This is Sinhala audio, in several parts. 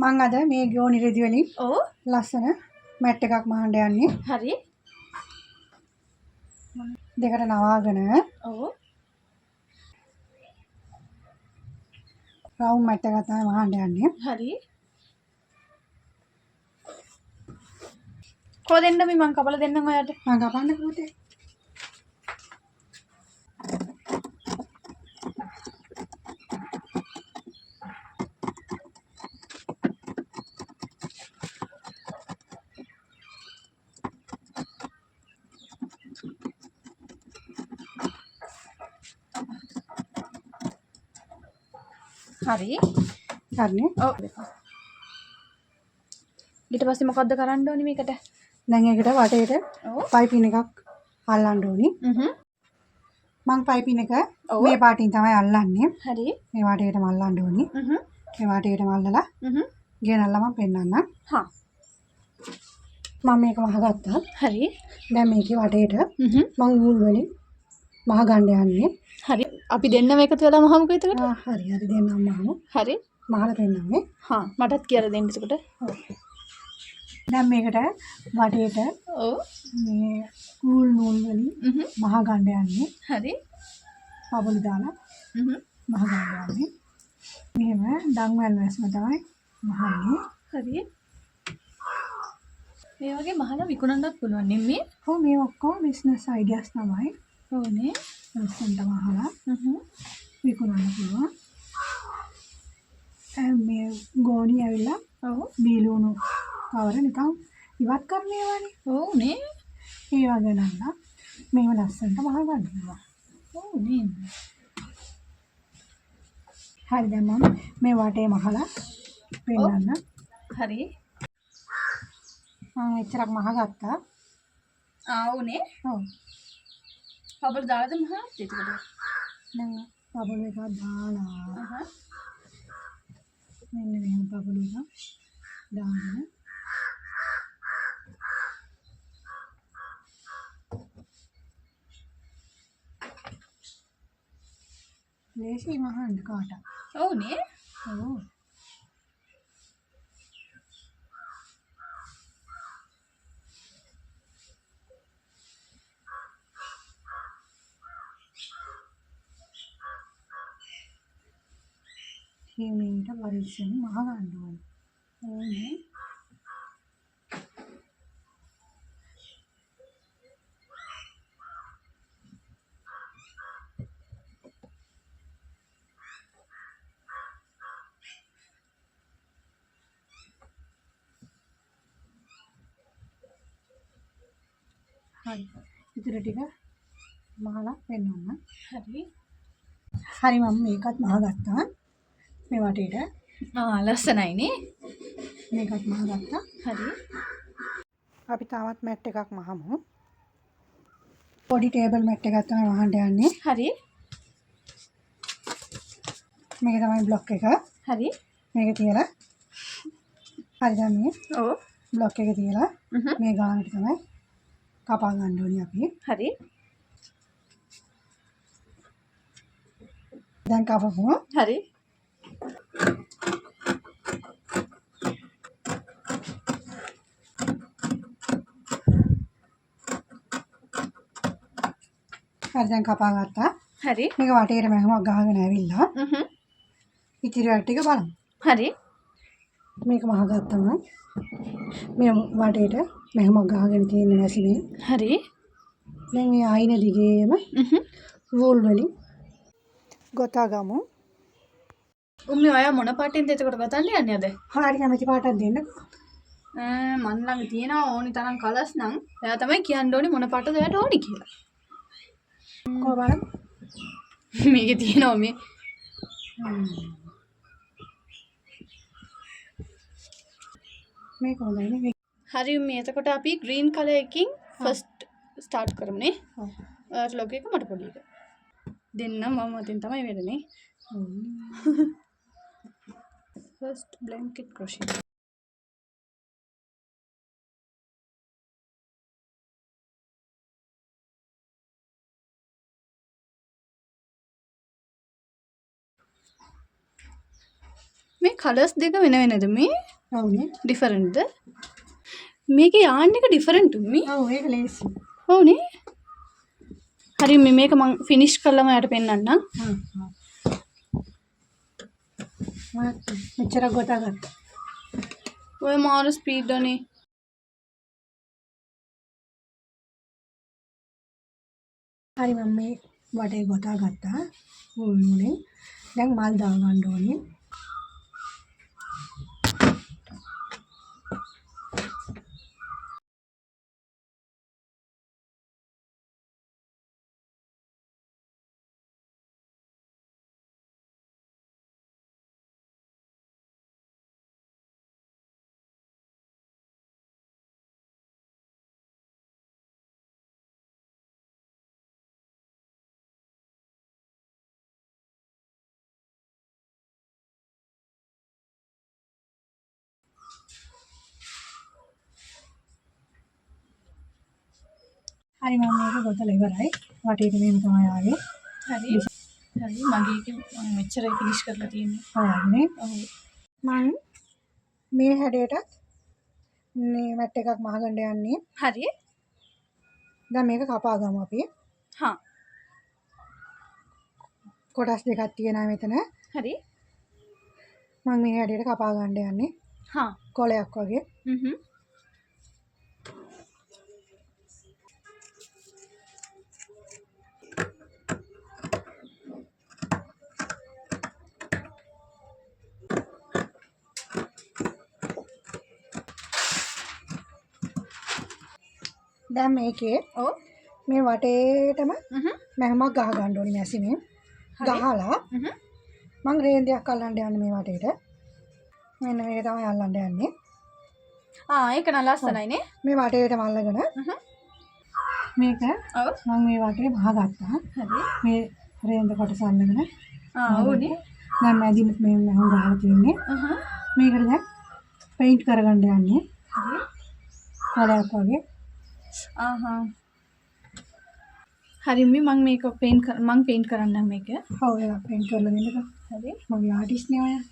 මං අද මේ ගෝනි රෙදි වලින් ලස්සන මැට් එකක් මහන්න යන්නේ. හරි. දෙකට නවාගෙන රවුම් මැට් එකක් තමයි මහන්න යන්නේ. හරි. කො දෙන්න මේ මං කපලා දෙන්නම් ඔයාලට. මං කපන්න පුතේ. හරි. හරිනේ. ඔව්. ඊට පස්සේ මොකද්ද කරන්න ඕනේ මේකට? දැන් ඒකට වටේට පයිපින් එකක් අල්ලන්න ඕනේ. මං පයිපින් එක මේ පාටින් තමයි අල්ලන්නේ. හරි. මේ වටේටම අල්ලන්න ඕනේ. මේ වටේටම අල්ලලා ගෙනල්ලා මම පෙන්නන්නම්. හා. මම මේක වහගත්තා. හරි. දැන් මේකේ වටේට මං ඌල් වලින් මහ ගන්න යන්නේ. හරි. අපි දෙන්නම එකතු වෙලා මහමුකෝ එතකොට. හරි දෙන්නම් මහමු. හරි. මහලා පෙන්නන්නේ. හා මටත් කියලා දෙන්න එතකොට. දැන් මේකට වටේට මේ ඌල් නූල් වලින් මහ ගන්න යන්නේ. හරි. පබළු දාලා මහ ගන්න යන්නේ. මෙහෙම දන්වැල් වැස්ම තමයි මහන්නේ. හරි. මේ වගේ මහලා විකුණන්නත් පුළුවන් නෙමෙයි. ඔව් මේ ඔක්කොම බිස්නස් අයිඩියාස් තමයි. ඕනේ. ලස්සනට මහලා විකුණන්න පුළුවන්. මේ ගෝණි ඇවිල්ලා බීලුණු කවර නිකන් ඉවත් කරන්න ඒවානේ. ඕනේ. ඒ වගේ නන්න මේව ලස්සනට මහ ගන්නවා. ඕනේ. හරි දැන් මම මේ වටේ මහලා පෙන්නන්න. හරි. මම එච්චරක් මහ ගත්තා. ඕනේ. ඔව්. පබළු දාලාද මහත් එතකොට. දැන් පබළු එකක් දාලා මෙන්න මෙහෙම පබළු එකක් දාන්න. ලේසි මහන්න කාට. ඕනේ. ඔව්. මේකට පරිස්සම් මහ ගන්න ඕනේ. ඕනේ. හරි. ඉතින් ටික මහලා පෙන්නන්න. හරි. හරි මම මේකත් මහ ගත්තා. මේ වටේට. ලස්සනයිනේ. මේකත් මහ ගත්තා. හරි. අපි තාමත් මැට් එකක් මහමු. පොඩි ටේබල් මැට් එකක් තමයි මහන්න යන්නේ. හරි. මේක තමයි බ්ලොක් එක. හරි. මේක තියලා. හරි දැන් මේ බ්ලොක් එක තියලා මේ ගානට තමයි කපා ගන්න ඕනේ අපි. හරි. දැන් කපමු. හරි. හරි දැන් කපා ගත්තා. හරි. මේක වටේට මැහුමක් ගහගෙන ඇවිල්ලා. ඉතිරි ටික බලමු. හරි. මේක මහ ගත්තම මේ වටේට මැහුමක් ගහගෙන තියෙන මැසිමේ. හරි. දැන් මේ ආයින දිගේම වූල් වලින් ගොතා ගමු. උම්මි ඔයා මොන පාටින්ද එතකොට ගතන්න යන්නේ අද? හරි කැමති පාටක් දෙන්න. මන් ළඟ තියෙනවා ඕනි තරම් කලර්ස් නම්. එයා තමයි කියන්න ඕනේ මොන පාටද ඔයාට ඕනි කියලා. කොහොමද? මේකේ තියෙනවා මේ. මේක හොඳයිනේ. හරි මේ එතකොට අපි green color එකකින් first start කරමුනේ. ඔයාට ලොකු එක මට පොඩි එක. දෙන්න මම අතින් තමයි වෙන්නේ. First blanket crochet. මේ කලර්ස් දෙක වෙන වෙනද මේ? అవుනේ. ඩිෆරන්ට්ද? මේකේ යාන් එක ඩිෆරන්ට් උම්මි. ඔව් ඒක ලේසි. ඔව්නේ. හරි මේක මං ෆිනිෂ් කරලාම යට පෙන්නන්නම්. මෙච්චර ගොතා ගත්තා. ඔය මාර ස්පීඩ් අනේ. හරි මම මේ වටේ ගොතා ගත්තා. උල්මුනේ. දැන් මල් දා ගන්න ඕනේ. හරි මම මේක ගොතලා ඉවරයි. වටේට මෙහෙම තමයි ආවේ. හරි. හරි මගේ එක මෙච්චරයි ෆිනිෂ් කරලා තියෙන්නේ. හරිනේ. ඔව්. මම මේ හැඩයටත් මේ මැට් එකක් මහගන්න යන්නේ. හරි. දැන් මේක කපා ගමු අපි. හා. කොටස් දෙකක් තියෙනවා මෙතන. හරි. මම මේ හැඩයට කපා ගන්න යන්නේ. හා. කොලයක් වගේ. දැන් මේකේ ඔව්. මේ වටේටම මැහමක් ගහ ගන්න ඕනේ මැසිමෙන්. ගහලා මම රේන්දයක් අල්ලන්න යන්නේ මේ වටේට. මෙන්න මේක තමයි අල්ලන්න යන්නේ. ඒක නම් ලස්සනයිනේ. මේ වටේටම අල්ලගෙන මේක ඔව්. මම මේ වටේ වහගත්තා. හරි. මේ රේන්ද කොටස අල්ලගෙන. ඕනේ. දැන් මැදින් මේ මැහුම් ගහලා තියෙන්නේ. මේකට දැන් පේන්ට් කරගන්න යන්නේ. හරි. කොලයක් වගේ. හරි මම මේක පේන්ට් කරන්නම් මේක. ඔව් ඒක පේන්ට් කරලා දෙන්නකෝ. හරි. මගේ ආටිස්ට් නේ ඔයා.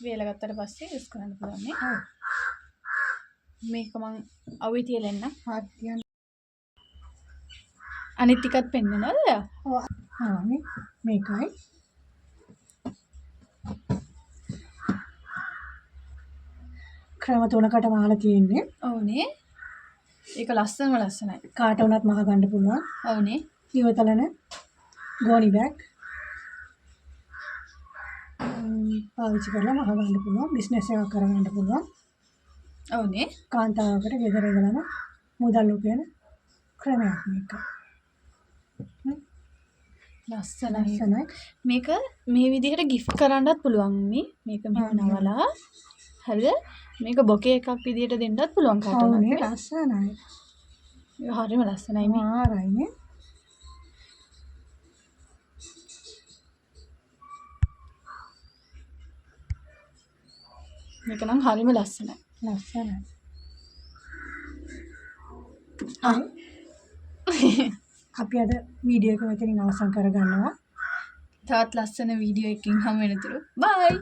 වේල ගත්තට පස්සේ යූස් කරන්න පුළුවන් නේ. මේක මං අවුවේ තියලා එන්න. හරි තියන්න. අනිත් ටිකත් පෙන්නනවද? ඔව්. මේකයි. ක්‍රම තුනකට මහලා තියෙන්නේ. ඔව්නේ. ඒක ලස්සනයි. කාට වුණත් මහ ගන්න පුළුවන්. ඔව්නේ. ඉවතලන ගෝනි බෑග් පාවිච්චි කරලා මහ ගන්න පුළුවන්. බිස්නස් එකක් කරගන්න පුළුවන්. ඔව්නේ. කාන්තාවකට ගෙදර ඉඳලම මුදල් උපයන ක්‍රමයක් මේක. ලස්සනයි. මේක මේ විදිහට ගිෆ්ට් කරන්නත් පුළුවන් මේක මෙහෙම නවලා. හරිද? මේක බොකේ එකක් විදිහට දෙන්නත් පුළුවන් කාට උනත්. ඔව් ලස්සනයි. ඒක හරිම ලස්සනයි මේ. ආරයිනේ. මේක නම් හරිම ලස්සනයි. හරි. අපි අද වීඩියෝ එක මෙතනින් අවසන් කරගන්නවා. තවත් ලස්සන වීඩියෝ එකකින් හමු වෙනතුරු බයි.